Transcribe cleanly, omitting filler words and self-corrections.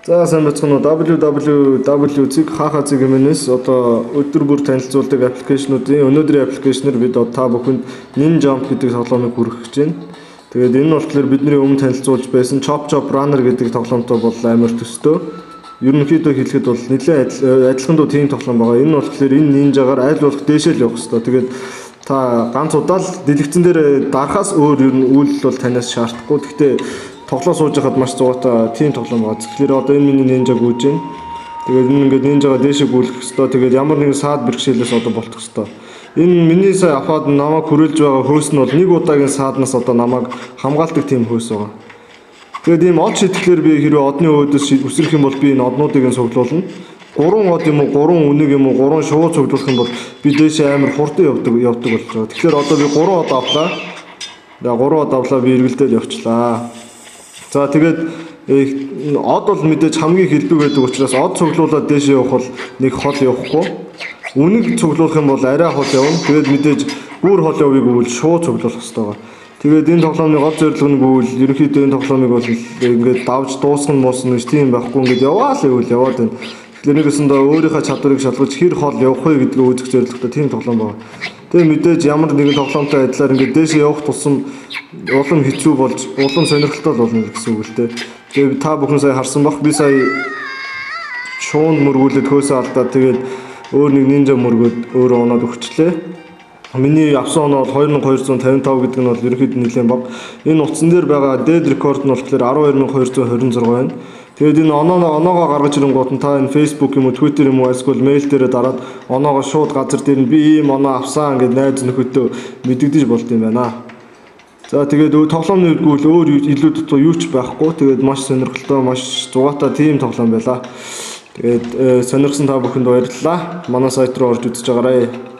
За сайн бацхан www.hhzig-ээс одоо өдөр бүр танилцуулдаг аппликейшнуудын өнөөдрийн аппликейшнээр бид та бүхэнд Ninjump гэдэг тоглоомыг хүргэж байна. Тэгээд энэ нь болохоор бидний өмнө танилцуулж байсан Chop Chop Runner гэдэг тоглоомтой бол амар төстэй. Ерөнхийдөө хэлэхэд бол нэлээд адилхан дуу тийм тоглоом байгаа. Энэ нь болохоор энэ Ninja-гаар аль болох дээшээ л явах хэрэгтэй. Тэгээд та ганц удаа л дэлгэцэн дээр дарахаас өөр ер нь үйл бол танаас шаардахгүй. Гэхдээ тоглоо сууж хахад маш зугаатай тийм тоглоом байгаа. Тэгэхээр одоо энэ миний Ninja гүйж байна. Тэгээд энэ ингээд Ninja-га дээшээ гүйлэх хэрэгтэй. Тэгээд ямар нэгэн саад бэрхшээлээс одоо болтох хэрэгтэй. Энэ миний сая аваад намайг хүрээлж байгаа хөөс нь бол нэг удаагийн сааднаас одоо намайг хамгаалдаг тийм хөөс байгаа. Тэгээд ийм од шийтгэлээр би хэрвээ одны өөдөөс үсрэх юм бол би энэ однуудыг нь цуглуулна. 3 од юм уу 3 үнэг юм уу 3 шууд цуглуулах юм бол би дээшээ амар хурдан явдаг болж байгаа. Тэгэхээр одоо би 3 од авлаа. За 3 од авлаа би эргэлдээд явчлаа. За тэгээд од бол мэдээж хамгийн хэлбэг байдаг учраас од цуглуулад дээшээ явах бол нэг хол явахгүй. Үнэг цуглуулах юм бол арай хол явна. Тэгээд мэдээж бүр хол явыг үйл шууд цуглуулах хэрэгтэй байгаа. Тэгээд энэ тоглоомны гол зорилго нь гэвэл ерөнхийдөө энэ тоглоомыг бол ингээд давж дуусгах муусан гэж тийм байхгүй ингээд яваа л гэвэл яваад байна. Тэгэхээр нэгэсэндээ өөрийнхөө чадварыг шалгаж хэр хол явах вэ гэдгийг үзэх зорилготой тийм тоглоом байна. Тэгээ мэдээж ямар нэгэн тоглоомтой адилаар ингээд дээшээ явах тусам улам хэцүү болж улам сонирхолтой болно гэсэн үг л дээ. Тэгээ та бүхэн сая харсан бах би сая шуун мөргүүлээд хөөсөө алдаад тэгээд өөр нэг Ninja мөргөөд өөрөө оноод өгчлээ. Миний авсан оноо бол 2255 гэдэг нь бол ерөнхийдөө нэлээд бага. Энэ утсан дээр байгаа dead record нь болохоор 12226 байна. Тэгээд энэ оноогоо гаргаж ирэнгуут нь та энэ Facebook юм уу Twitter юм уу эсвэл mail дээрээ дараад оноогоо шууд газар дээр нь би ийм оноо авсан гэд найз нөхөдөө мэдэгдэж болд юм байна. За тэгээд тоглоомны үйл өөр илүү дутуу юу ч байхгүй. Тэгээд маш сонирхолтой, маш зугаатай тийм тоглоом байлаа. Тэгээд сонирхсан та бүхэнд баярлалаа. Манай сайт руу орж үзэж байгаарай.